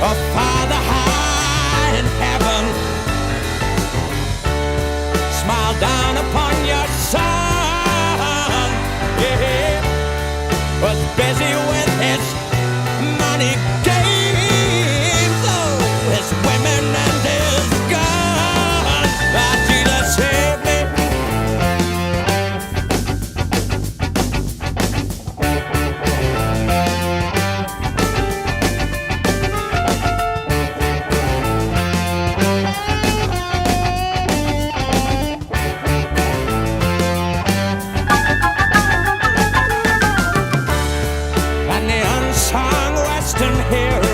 Oh, Father high in heaven, smile down upon your son. Yeah, was busy with his money games, oh, his women and his guns. Ah, Jesus save me. And the unsung Western hero